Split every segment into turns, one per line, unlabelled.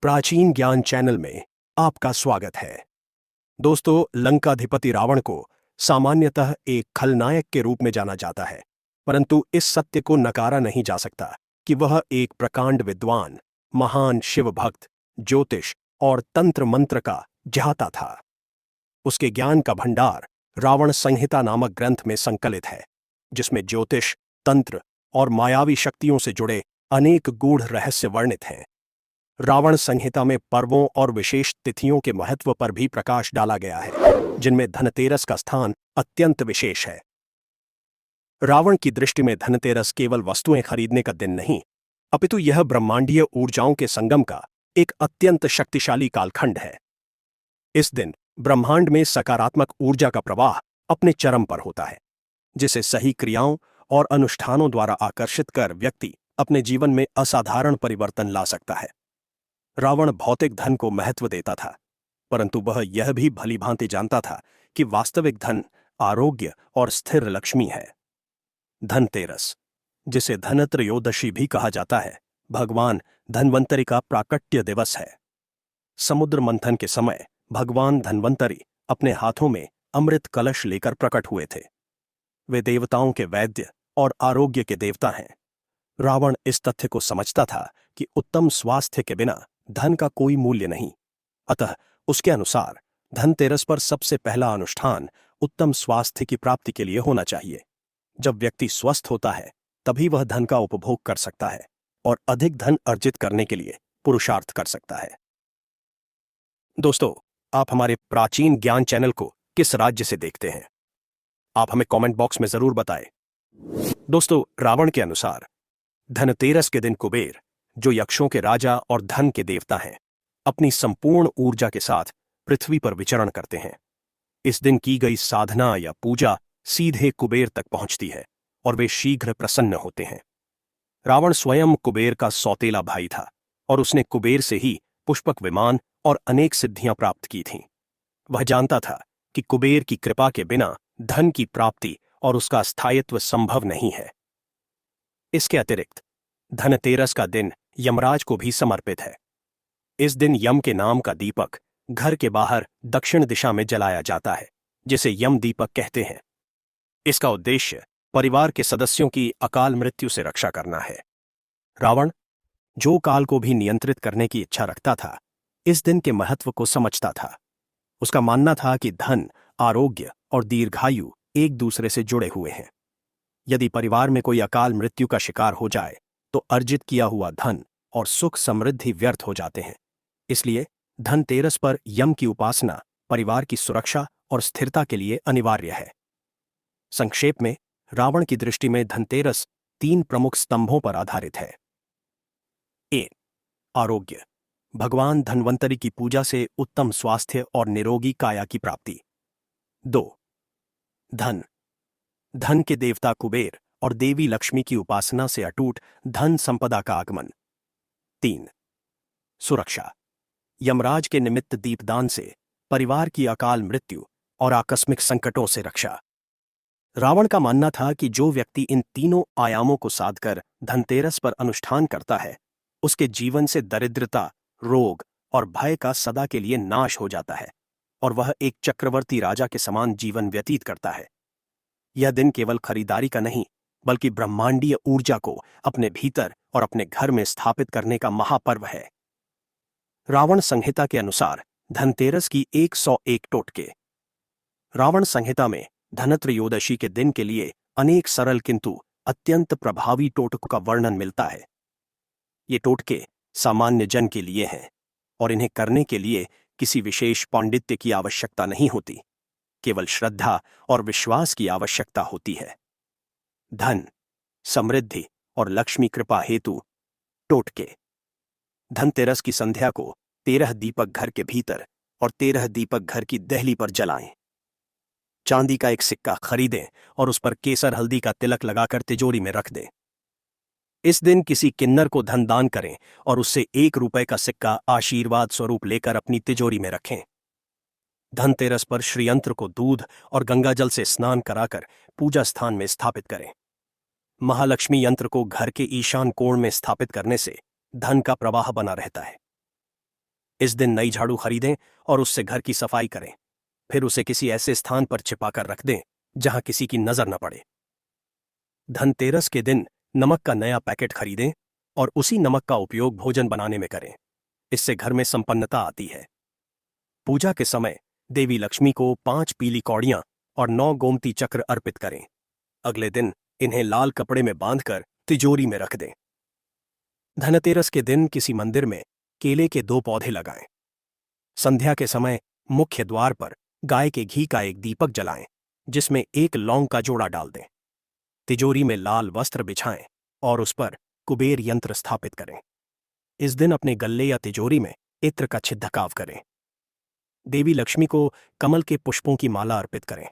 प्राचीन ज्ञान चैनल में आपका स्वागत है। दोस्तों, लंकाधिपति रावण को सामान्यतः एक खलनायक के रूप में जाना जाता है, परंतु इस सत्य को नकारा नहीं जा सकता कि वह एक प्रकांड विद्वान, महान शिव भक्त, ज्योतिष और तंत्र मंत्र का ज्ञाता था। उसके ज्ञान का भंडार रावण संहिता नामक ग्रंथ में संकलित है, जिसमें ज्योतिष, तंत्र और मायावी शक्तियों से जुड़े अनेक गूढ़ रहस्य वर्णित हैं। रावण संहिता में पर्वों और विशेष तिथियों के महत्व पर भी प्रकाश डाला गया है, जिनमें धनतेरस का स्थान अत्यंत विशेष है। रावण की दृष्टि में धनतेरस केवल वस्तुएं खरीदने का दिन नहीं, अपितु यह ब्रह्मांडीय ऊर्जाओं के संगम का एक अत्यंत शक्तिशाली कालखंड है। इस दिन ब्रह्मांड में सकारात्मक ऊर्जा का प्रवाह अपने चरम पर होता है, जिसे सही क्रियाओं और अनुष्ठानों द्वारा आकर्षित कर व्यक्ति अपने जीवन में असाधारण परिवर्तन ला सकता है। रावण भौतिक धन को महत्व देता था, परंतु वह यह भी भलीभांति जानता था कि वास्तविक धन आरोग्य और स्थिर लक्ष्मी है। धनतेरस, जिसे धनत्रयोदशी भी कहा जाता है, भगवान धन्वंतरि का प्राकट्य दिवस है। समुद्र मंथन के समय भगवान धन्वंतरि अपने हाथों में अमृत कलश लेकर प्रकट हुए थे। वे देवताओं के वैद्य और आरोग्य के देवता हैं। रावण इस तथ्य को समझता था कि उत्तम स्वास्थ्य के बिना धन का कोई मूल्य नहीं, अतः उसके अनुसार धनतेरस पर सबसे पहला अनुष्ठान उत्तम स्वास्थ्य की प्राप्ति के लिए होना चाहिए। जब व्यक्ति स्वस्थ होता है, तभी वह धन का उपभोग कर सकता है और अधिक धन अर्जित करने के लिए पुरुषार्थ कर सकता है। दोस्तों, आप हमारे प्राचीन ज्ञान चैनल को किस राज्य से देखते हैं? आप हमें कमेंट बॉक्स में जरूर बताएं। दोस्तों, रावण के अनुसार धनतेरस के दिन कुबेर, जो यक्षों के राजा और धन के देवता हैं, अपनी संपूर्ण ऊर्जा के साथ पृथ्वी पर विचरण करते हैं। इस दिन की गई साधना या पूजा सीधे कुबेर तक पहुंचती है और वे शीघ्र प्रसन्न होते हैं। रावण स्वयं कुबेर का सौतेला भाई था और उसने कुबेर से ही पुष्पक विमान और अनेक सिद्धियां प्राप्त की थीं। वह जानता था कि कुबेर की कृपा के बिना धन की प्राप्ति और उसका स्थायित्व संभव नहीं है। इसके अतिरिक्त धनतेरस का दिन यमराज को भी समर्पित है। इस दिन यम के नाम का दीपक घर के बाहर दक्षिण दिशा में जलाया जाता है, जिसे यम दीपक कहते हैं। इसका उद्देश्य परिवार के सदस्यों की अकाल मृत्यु से रक्षा करना है। रावण, जो काल को भी नियंत्रित करने की इच्छा रखता था, इस दिन के महत्व को समझता था। उसका मानना था कि धन, आरोग्य और दीर्घायु एक दूसरे से जुड़े हुए हैं। यदि परिवार में कोई अकाल मृत्यु का शिकार हो जाए, तो अर्जित किया हुआ धन और सुख समृद्धि व्यर्थ हो जाते हैं। इसलिए धनतेरस पर यम की उपासना परिवार की सुरक्षा और स्थिरता के लिए अनिवार्य है। संक्षेप में, रावण की दृष्टि में धनतेरस 3 प्रमुख स्तंभों पर आधारित है। 1. आरोग्य, भगवान धन्वंतरि की पूजा से उत्तम स्वास्थ्य और निरोगी काया की प्राप्ति। 2. धन, धन के देवता कुबेर और देवी लक्ष्मी की उपासना से अटूट धन संपदा का आगमन। 3. सुरक्षा, यमराज के निमित्त दीपदान से परिवार की अकाल मृत्यु और आकस्मिक संकटों से रक्षा। रावण का मानना था कि जो व्यक्ति इन तीनों आयामों को साधकर धनतेरस पर अनुष्ठान करता है, उसके जीवन से दरिद्रता, रोग और भय का सदा के लिए नाश हो जाता है और वह एक चक्रवर्ती राजा के समान जीवन व्यतीत करता है। यह दिन केवल खरीदारी का नहीं, बल्कि ब्रह्मांडीय ऊर्जा को अपने भीतर और अपने घर में स्थापित करने का महापर्व है। रावण संहिता के अनुसार धनतेरस की 101 टोटके। रावण संहिता में धनत्रयोदशी के दिन के लिए अनेक सरल किंतु अत्यंत प्रभावी टोटकों का वर्णन मिलता है। ये टोटके सामान्य जन के लिए हैं और इन्हें करने के लिए किसी विशेष पांडित्य की आवश्यकता नहीं होती, केवल श्रद्धा और विश्वास की आवश्यकता होती है। धन, समृद्धि और लक्ष्मी कृपा हेतु टोटके। धनतेरस की संध्या को 13 दीपक घर के भीतर और 13 दीपक घर की देहली पर जलाएं। चांदी का एक सिक्का खरीदें और उस पर केसर हल्दी का तिलक लगाकर तिजोरी में रख दें। इस दिन किसी किन्नर को धन दान करें और उससे 1 रुपए का सिक्का आशीर्वाद स्वरूप लेकर अपनी तिजोरी में रखें। धनतेरस पर श्रीयंत्र को दूध और गंगाजल से स्नान कराकर पूजा स्थान में स्थापित करें। महालक्ष्मी यंत्र को घर के ईशान कोण में स्थापित करने से धन का प्रवाह बना रहता है। इस दिन नई झाड़ू खरीदें और उससे घर की सफाई करें। फिर उसे किसी ऐसे स्थान पर छिपाकर रख दें जहां किसी की नजर न पड़े। धनतेरस के दिन नमक का नया पैकेट खरीदें और उसी नमक का उपयोग भोजन बनाने में करें। इससे घर में संपन्नता आती है। पूजा के समय देवी लक्ष्मी को 5 पीली कौड़ियां और 9 गोमती चक्र अर्पित करें। अगले दिन इन्हें लाल कपड़े में बांधकर तिजोरी में रख दें। धनतेरस के दिन किसी मंदिर में केले के 2 पौधे लगाएं। संध्या के समय मुख्य द्वार पर गाय के घी का एक दीपक जलाएं, जिसमें एक लौंग का जोड़ा डाल दें। तिजोरी में लाल वस्त्र बिछाएं और उस पर कुबेर यंत्र स्थापित करें। इस दिन अपने गल्ले या तिजोरी में इत्र का छिद्दकाव करें। देवी लक्ष्मी को कमल के पुष्पों की माला अर्पित करें।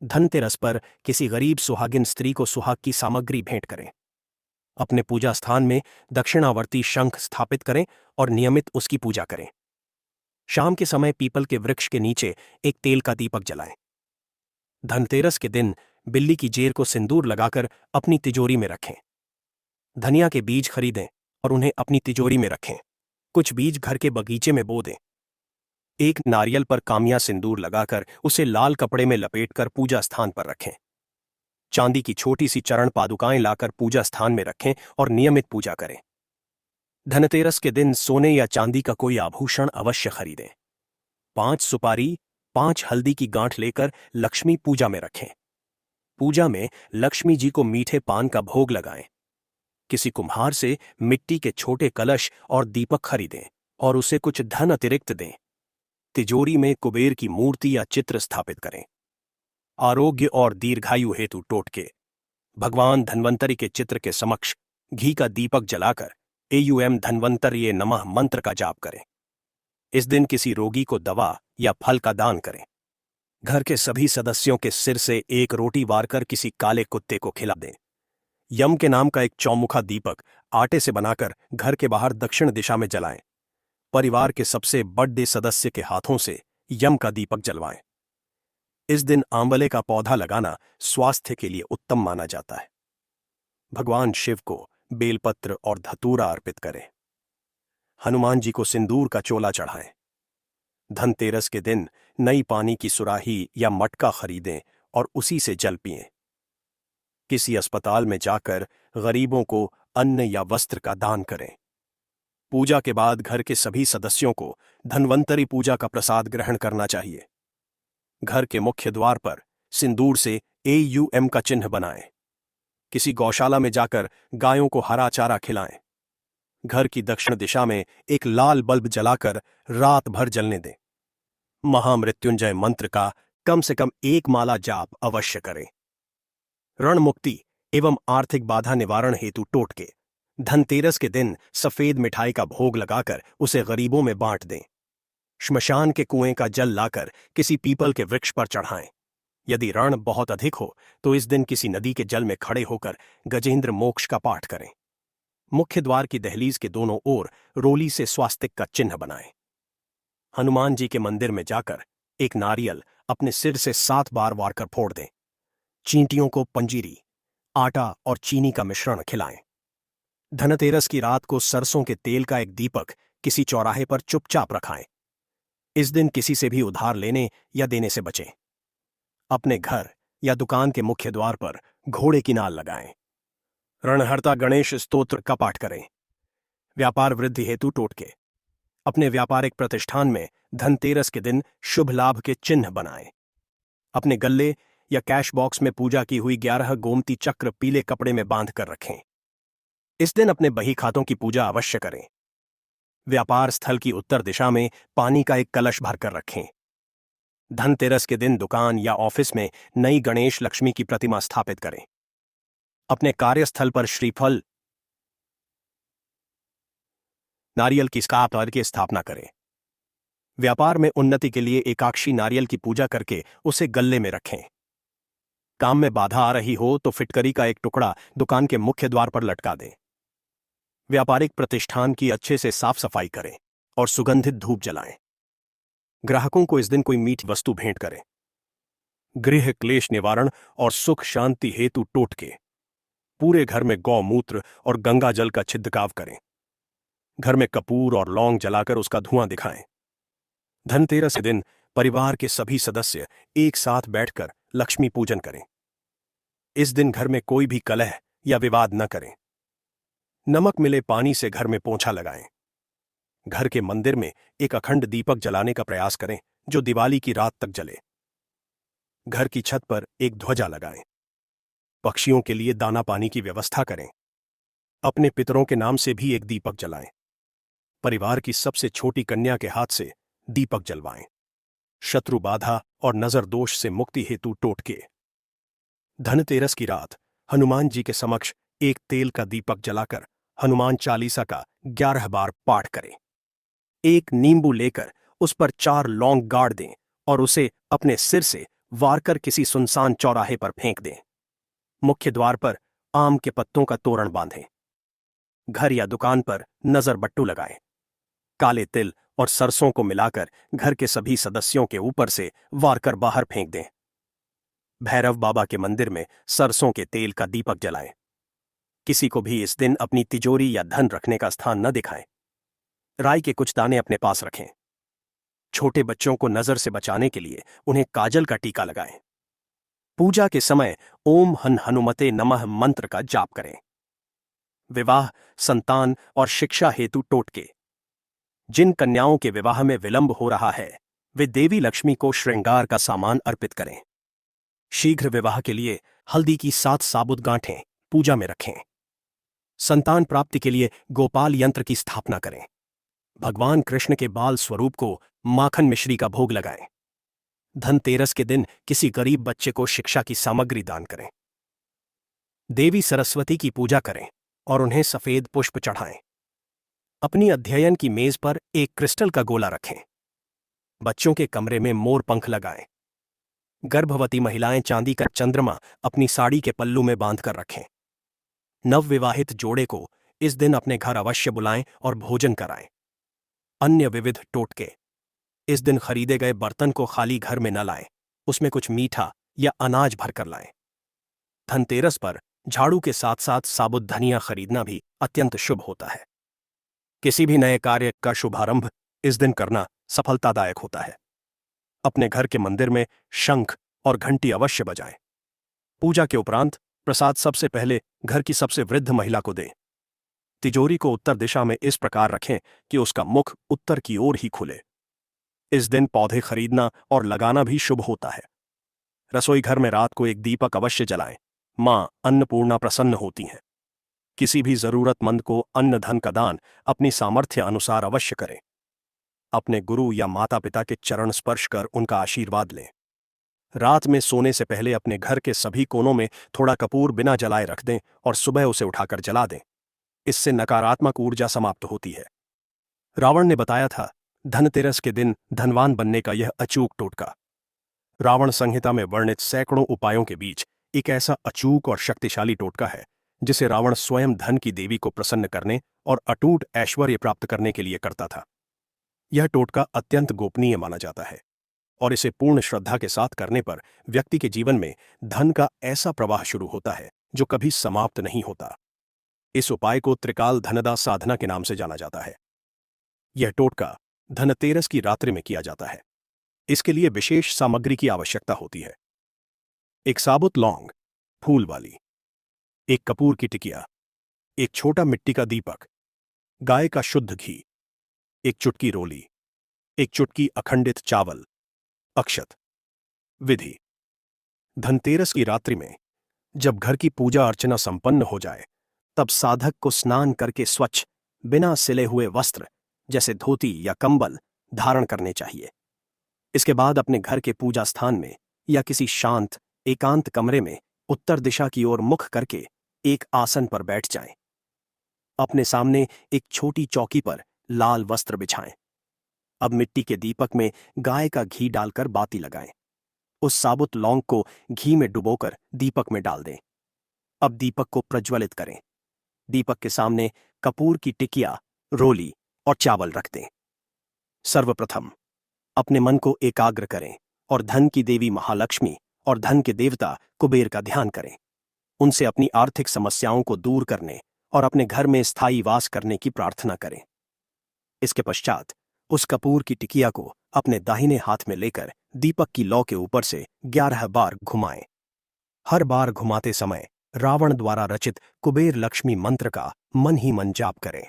धनतेरस पर किसी गरीब सुहागिन स्त्री को सुहाग की सामग्री भेंट करें। अपने पूजा स्थान में दक्षिणावर्ती शंख स्थापित करें और नियमित उसकी पूजा करें। शाम के समय पीपल के वृक्ष के नीचे एक तेल का दीपक जलाएं। धनतेरस के दिन बिल्ली की जेर को सिंदूर लगाकर अपनी तिजोरी में रखें। धनिया के बीज खरीदें और उन्हें अपनी तिजोरी में रखें। कुछ बीज घर के बगीचे में बो दें। एक नारियल पर कामिया सिंदूर लगाकर उसे लाल कपड़े में लपेटकर पूजा स्थान पर रखें। चांदी की छोटी सी चरण पादुकाएं लाकर पूजा स्थान में रखें और नियमित पूजा करें। धनतेरस के दिन सोने या चांदी का कोई आभूषण अवश्य खरीदें। 5 सुपारी, 5 हल्दी की गांठ लेकर लक्ष्मी पूजा में रखें। पूजा में लक्ष्मी जी को मीठे पान का भोग लगाएं। किसी कुम्हार से मिट्टी के छोटे कलश और दीपक खरीदें और उसे कुछ धन अतिरिक्त दें। तिजोरी में कुबेर की मूर्ति या चित्र स्थापित करें। आरोग्य और दीर्घायु हेतु टोटके। भगवान धन्वंतरि के चित्र के समक्ष घी का दीपक जलाकर एयुएम धन्वंतर्ये नमः मंत्र का जाप करें। इस दिन किसी रोगी को दवा या फल का दान करें। घर के सभी सदस्यों के सिर से एक रोटी वारकर किसी काले कुत्ते को खिला दें। यम के नाम का एक चौमुखा दीपक आटे से बनाकर घर के बाहर दक्षिण दिशा में जलाएं। परिवार के सबसे बड़े सदस्य के हाथों से यम का दीपक जलवाएं। इस दिन आंवले का पौधा लगाना स्वास्थ्य के लिए उत्तम माना जाता है। भगवान शिव को बेलपत्र और धतूरा अर्पित करें। हनुमान जी को सिंदूर का चोला चढ़ाएं। धनतेरस के दिन नई पानी की सुराही या मटका खरीदें और उसी से जल पिएं। किसी अस्पताल में जाकर गरीबों को अन्न या वस्त्र का दान करें। पूजा के बाद घर के सभी सदस्यों को धन्वंतरि पूजा का प्रसाद ग्रहण करना चाहिए। घर के मुख्य द्वार पर सिंदूर से एयुएम का चिन्ह बनाएं। किसी गौशाला में जाकर गायों को हरा चारा खिलाएं। घर की दक्षिण दिशा में एक लाल बल्ब जलाकर रात भर जलने दें। महामृत्युंजय मंत्र का कम से कम 1 माला जाप अवश्य करें। ऋण मुक्ति एवं आर्थिक बाधा निवारण हेतु टोटके। धनतेरस के दिन सफेद मिठाई का भोग लगाकर उसे गरीबों में बांट दें। श्मशान के कुएं का जल लाकर किसी पीपल के वृक्ष पर चढ़ाएं। यदि ऋण बहुत अधिक हो तो इस दिन किसी नदी के जल में खड़े होकर गजेंद्र मोक्ष का पाठ करें। मुख्य द्वार की दहलीज के दोनों ओर रोली से स्वास्तिक का चिन्ह बनाएं। हनुमान जी के मंदिर में जाकर एक नारियल अपने सिर से 7 बार वार कर फोड़ दें। चींटियों को पंजीरी, आटा और चीनी का मिश्रण खिलाएं। धनतेरस की रात को सरसों के तेल का एक दीपक किसी चौराहे पर चुपचाप रखाएं। इस दिन किसी से भी उधार लेने या देने से बचें। अपने घर या दुकान के मुख्य द्वार पर घोड़े की नाल लगाएं। ऋणहर्ता गणेश स्तोत्र का पाठ करें। व्यापार वृद्धि हेतु टोटके। अपने व्यापारिक प्रतिष्ठान में धनतेरस के दिन शुभ लाभ के चिन्ह बनाएं। अपने गल्ले या कैश बॉक्स में पूजा की हुई 11 गोमती चक्र पीले कपड़े में बांध कर रखें। इस दिन अपने बही खातों की पूजा अवश्य करें। व्यापार स्थल की उत्तर दिशा में पानी का एक कलश भरकर रखें। धनतेरस के दिन दुकान या ऑफिस में नई गणेश लक्ष्मी की प्रतिमा स्थापित करें। अपने कार्यस्थल पर श्रीफल, नारियल की स्काप की स्थापना करें। व्यापार में उन्नति के लिए एकाक्षी नारियल की पूजा करके उसे गल्ले में रखें। काम में बाधा आ रही हो तो फिटकरी का एक टुकड़ा दुकान के मुख्य द्वार पर लटका दें। व्यापारिक प्रतिष्ठान की अच्छे से साफ सफाई करें और सुगंधित धूप जलाएं। ग्राहकों को इस दिन कोई मीठी वस्तु भेंट करें। गृह क्लेश निवारण और सुख शांति हेतु टोटके। पूरे घर में गौमूत्र और गंगा जल का छिड़काव करें। घर में कपूर और लौंग जलाकर उसका धुआं दिखाएं। धनतेरस के दिन परिवार के सभी सदस्य एक साथ बैठकर लक्ष्मी पूजन करें। इस दिन घर में कोई भी कलह या विवाद न करें। नमक मिले पानी से घर में पोंछा लगाएं। घर के मंदिर में एक अखंड दीपक जलाने का प्रयास करें जो दिवाली की रात तक जले। घर की छत पर एक ध्वजा लगाएं। पक्षियों के लिए दाना पानी की व्यवस्था करें। अपने पितरों के नाम से भी एक दीपक जलाएं। परिवार की सबसे छोटी कन्या के हाथ से दीपक जलवाएं। शत्रु बाधा और नजर दोष से मुक्ति हेतु टोटके। धनतेरस की रात हनुमान जी के समक्ष एक तेल का दीपक जलाकर हनुमान चालीसा का 11 बार पाठ करें। एक नींबू लेकर उस पर 4 लौंग गाड़ दें और उसे अपने सिर से वार कर किसी सुनसान चौराहे पर फेंक दें। मुख्य द्वार पर आम के पत्तों का तोरण बांधें। घर या दुकान पर नजर बट्टू लगाएं। काले तिल और सरसों को मिलाकर घर के सभी सदस्यों के ऊपर से वार कर बाहर फेंक दें। भैरव बाबा के मंदिर में सरसों के तेल का दीपक जलाएं। किसी को भी इस दिन अपनी तिजोरी या धन रखने का स्थान न दिखाएं। राई के कुछ दाने अपने पास रखें। छोटे बच्चों को नजर से बचाने के लिए उन्हें काजल का टीका लगाएं। पूजा के समय ओम हन हनुमते नमः मंत्र का जाप करें। विवाह, संतान और शिक्षा हेतु टोटके। जिन कन्याओं के विवाह में विलंब हो रहा है वे देवी लक्ष्मी को श्रृंगार का सामान अर्पित करें। शीघ्र विवाह के लिए हल्दी की 7 साबुत गांठें पूजा में रखें। संतान प्राप्ति के लिए गोपाल यंत्र की स्थापना करें। भगवान कृष्ण के बाल स्वरूप को माखन मिश्री का भोग लगाएं। धनतेरस के दिन किसी गरीब बच्चे को शिक्षा की सामग्री दान करें। देवी सरस्वती की पूजा करें और उन्हें सफेद पुष्प चढ़ाएं। अपनी अध्ययन की मेज पर एक क्रिस्टल का गोला रखें। बच्चों के कमरे में मोर पंख लगाएं। गर्भवती महिलाएं चांदी का चंद्रमा अपनी साड़ी के पल्लू में बांधकर रखें। नवविवाहित जोड़े को इस दिन अपने घर अवश्य बुलाएं और भोजन कराएं। अन्य विविध टोटके। इस दिन खरीदे गए बर्तन को खाली घर में न लाएं, उसमें कुछ मीठा या अनाज भरकर लाएं। धनतेरस पर झाड़ू के साथ साथ साबुत धनिया खरीदना भी अत्यंत शुभ होता है। किसी भी नए कार्य का शुभारंभ इस दिन करना सफलतादायक होता है। अपने घर के मंदिर में शंख और घंटी अवश्य बजाएं। पूजा के उपरांत प्रसाद सबसे पहले घर की सबसे वृद्ध महिला को दें। तिजोरी को उत्तर दिशा में इस प्रकार रखें कि उसका मुख उत्तर की ओर ही खुले। इस दिन पौधे खरीदना और लगाना भी शुभ होता है। रसोई घर में रात को एक दीपक अवश्य जलाएं। मां अन्नपूर्णा प्रसन्न होती हैं। किसी भी जरूरतमंद को अन्न धन का दान अपनी सामर्थ्य अनुसार अवश्य करें। अपने गुरु या माता पिता के चरण स्पर्श कर उनका आशीर्वाद लें। रात में सोने से पहले अपने घर के सभी कोनों में थोड़ा कपूर बिना जलाए रख दें और सुबह उसे उठाकर जला दें। इससे नकारात्मक ऊर्जा समाप्त होती है। रावण ने बताया था धनतेरस के दिन धनवान बनने का यह अचूक टोटका। रावण संहिता में वर्णित सैकड़ों उपायों के बीच एक ऐसा अचूक और शक्तिशाली टोटका है जिसे रावण स्वयं धन की देवी को प्रसन्न करने और अटूट ऐश्वर्य प्राप्त करने के लिए करता था। यह टोटका अत्यंत गोपनीय माना जाता है और इसे पूर्ण श्रद्धा के साथ करने पर व्यक्ति के जीवन में धन का ऐसा प्रवाह शुरू होता है जो कभी समाप्त नहीं होता। इस उपाय को त्रिकाल धनदा साधना के नाम से जाना जाता है। यह टोटका धनतेरस की रात्रि में किया जाता है। इसके लिए विशेष सामग्री की आवश्यकता होती है। एक साबुत लौंग, फूल वाली, एक कपूर की टिकिया, एक छोटा मिट्टी का दीपक, गाय का शुद्ध घी, एक चुटकी रोली, एक चुटकी अखंडित चावल, अक्षत। विधि। धनतेरस की रात्रि में जब घर की पूजा अर्चना संपन्न हो जाए तब साधक को स्नान करके स्वच्छ बिना सिले हुए वस्त्र जैसे धोती या कंबल धारण करने चाहिए। इसके बाद अपने घर के पूजा स्थान में या किसी शांत एकांत कमरे में उत्तर दिशा की ओर मुख करके एक आसन पर बैठ जाएं। अपने सामने एक छोटी चौकी पर लाल वस्त्र बिछाएं। अब मिट्टी के दीपक में गाय का घी डालकर बाती लगाएं। उस साबुत लौंग को घी में डुबोकर दीपक में डाल दें। अब दीपक को प्रज्वलित करें। दीपक के सामने कपूर की टिकिया, रोली और चावल रख दें। सर्वप्रथम अपने मन को एकाग्र करें और धन की देवी महालक्ष्मी और धन के देवता कुबेर का ध्यान करें। उनसे अपनी आर्थिक समस्याओं को दूर करने और अपने घर में स्थायी वास करने की प्रार्थना करें। इसके पश्चात उस कपूर की टिकिया को अपने दाहिने हाथ में लेकर दीपक की लौ के ऊपर से 11 बार घुमाएं। हर बार घुमाते समय रावण द्वारा रचित कुबेर लक्ष्मी मंत्र का मन ही मन जाप करें।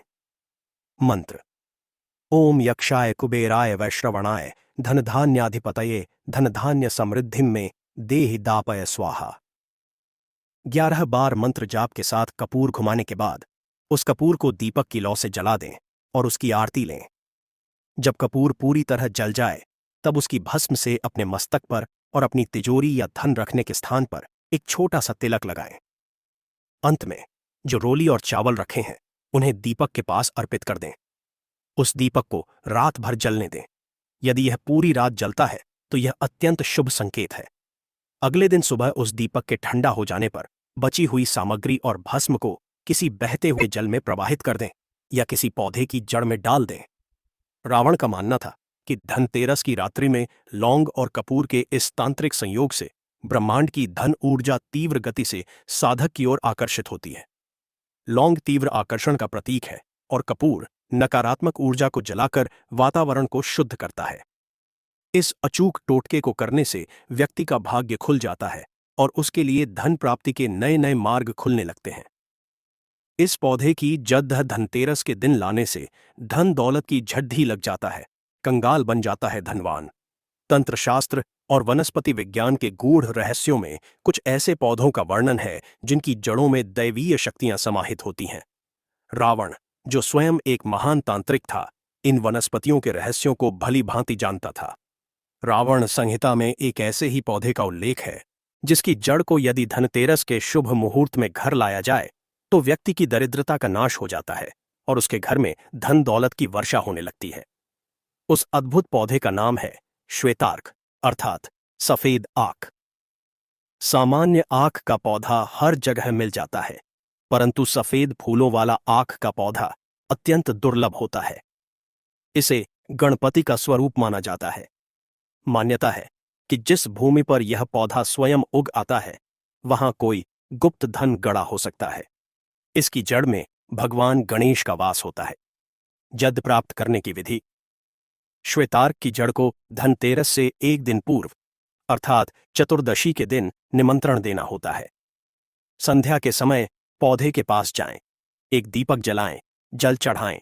मंत्र: ओम यक्षाय कुबेराय वैश्रवणाय धनधान्याधिपतये धनधान्य समृद्धिम में देहि दापय स्वाहा। 11 बार मंत्र जाप के साथ कपूर घुमाने के बाद उस कपूर को दीपक की लौ से जला दें और उसकी आरती लें। जब कपूर पूरी तरह जल जाए तब उसकी भस्म से अपने मस्तक पर और अपनी तिजोरी या धन रखने के स्थान पर एक छोटा सा तिलक लगाएं। अंत में जो रोली और चावल रखे हैं उन्हें दीपक के पास अर्पित कर दें। उस दीपक को रात भर जलने दें। यदि यह पूरी रात जलता है तो यह अत्यंत शुभ संकेत है। अगले दिन सुबह उस दीपक के ठंडा हो जाने पर बची हुई सामग्री और भस्म को किसी बहते हुए जल में प्रवाहित कर दें या किसी पौधे की जड़ में डाल दें। रावण का मानना था कि धनतेरस की रात्रि में लौंग और कपूर के इस तांत्रिक संयोग से ब्रह्मांड की धन ऊर्जा तीव्र गति से साधक की ओर आकर्षित होती है। लौंग तीव्र आकर्षण का प्रतीक है और कपूर नकारात्मक ऊर्जा को जलाकर वातावरण को शुद्ध करता है। इस अचूक टोटके को करने से व्यक्ति का भाग्य खुल जाता है और उसके लिए धन प्राप्ति के नए नए मार्ग खुलने लगते हैं। इस पौधे की जद धनतेरस के दिन लाने से धन दौलत की झड्डी लग जाता है, कंगाल बन जाता है धनवान। तंत्रशास्त्र और वनस्पति विज्ञान के गूढ़ रहस्यों में कुछ ऐसे पौधों का वर्णन है जिनकी जड़ों में दैवीय शक्तियां समाहित होती हैं। रावण, जो स्वयं एक महान तांत्रिक था, इन वनस्पतियों के रहस्यों को भली भांति जानता था। रावण संहिता में एक ऐसे ही पौधे का उल्लेख है जिसकी जड़ को यदि धनतेरस के शुभ मुहूर्त में घर लाया जाए तो व्यक्ति की दरिद्रता का नाश हो जाता है और उसके घर में धन दौलत की वर्षा होने लगती है। उस अद्भुत पौधे का नाम है श्वेतार्क, अर्थात सफेद आक। सामान्य आक का पौधा हर जगह मिल जाता है, परंतु सफेद फूलों वाला आक का पौधा अत्यंत दुर्लभ होता है। इसे गणपति का स्वरूप माना जाता है। मान्यता है कि जिस भूमि पर यह पौधा स्वयं उग आता है वहां कोई गुप्त धन गड़ा हो सकता है। इसकी जड़ में भगवान गणेश का वास होता है। जद प्राप्त करने की विधि: श्वेतार्क की जड़ को धनतेरस से एक दिन पूर्व अर्थात चतुर्दशी के दिन निमंत्रण देना होता है। संध्या के समय पौधे के पास जाएं, एक दीपक जलाएं, जल चढ़ाएं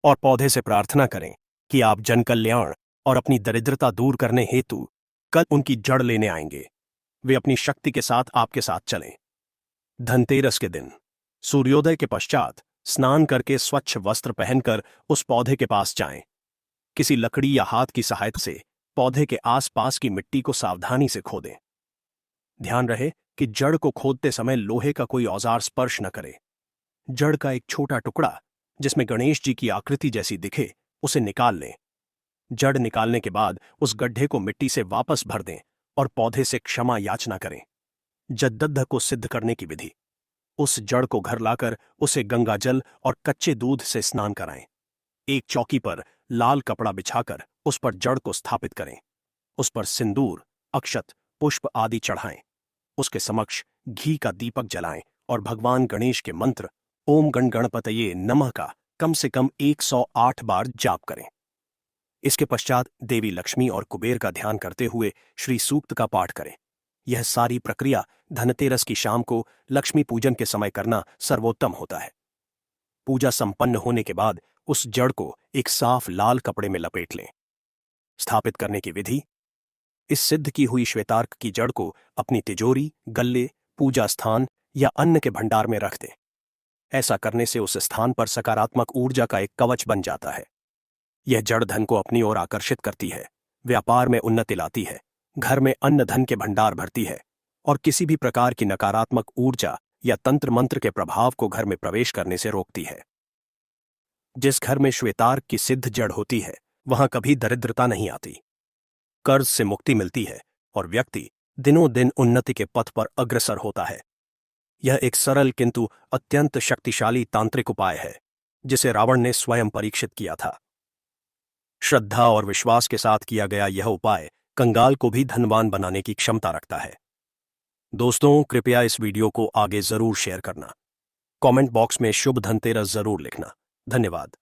और पौधे से प्रार्थना करें कि आप जन कल्याण और अपनी दरिद्रता दूर करने हेतु कल उनकी जड़ लेने आएंगे। वे अपनी शक्ति के साथ आपके साथ चलें। धनतेरस के दिन सूर्योदय के पश्चात स्नान करके स्वच्छ वस्त्र पहनकर उस पौधे के पास जाएं। किसी लकड़ी या हाथ की सहायता से पौधे के आसपास की मिट्टी को सावधानी से खोदें। ध्यान रहे कि जड़ को खोदते समय लोहे का कोई औजार स्पर्श न करे। जड़ का एक छोटा टुकड़ा जिसमें गणेश जी की आकृति जैसी दिखे उसे निकाल लें। जड़ निकालने के बाद उस गड्ढे को मिट्टी से वापस भर दें और पौधे से क्षमा याचना करें। जद्दद्ध को सिद्ध करने की विधि: उस जड़ को घर लाकर उसे गंगा जल और कच्चे दूध से स्नान कराएं। एक चौकी पर लाल कपड़ा बिछाकर उस पर जड़ को स्थापित करें। उस पर सिंदूर, अक्षत, पुष्प आदि चढ़ाएं। उसके समक्ष घी का दीपक जलाएं और भगवान गणेश के मंत्र ओम गण गणपतये नमः का कम से कम 108 बार जाप करें। इसके पश्चात देवी लक्ष्मी और कुबेर का ध्यान करते हुए श्री सूक्त का पाठ करें। यह सारी प्रक्रिया धनतेरस की शाम को लक्ष्मी पूजन के समय करना सर्वोत्तम होता है। पूजा संपन्न होने के बाद उस जड़ को एक साफ लाल कपड़े में लपेट लें। स्थापित करने की विधि: इस सिद्ध की हुई श्वेतार्क की जड़ को अपनी तिजोरी, गल्ले, पूजा स्थान या अन्न के भंडार में रख दें। ऐसा करने से उस स्थान पर सकारात्मक ऊर्जा का एक कवच बन जाता है। यह जड़ धन को अपनी ओर आकर्षित करती है, व्यापार में उन्नति लाती है, घर में अन्न धन के भंडार भरती है और किसी भी प्रकार की नकारात्मक ऊर्जा या तंत्र मंत्र के प्रभाव को घर में प्रवेश करने से रोकती है। जिस घर में श्वेतार्क की सिद्ध जड़ होती है वहां कभी दरिद्रता नहीं आती, कर्ज से मुक्ति मिलती है और व्यक्ति दिनों दिन उन्नति के पथ पर अग्रसर होता है। यह एक सरल किंतु अत्यंत शक्तिशाली तांत्रिक उपाय है जिसे रावण ने स्वयं परीक्षित किया था। श्रद्धा और विश्वास के साथ किया गया यह उपाय कंगाल को भी धनवान बनाने की क्षमता रखता है। दोस्तों, कृपया इस वीडियो को आगे जरूर शेयर करना। कमेंट बॉक्स में शुभ धनतेरस जरूर लिखना। धन्यवाद।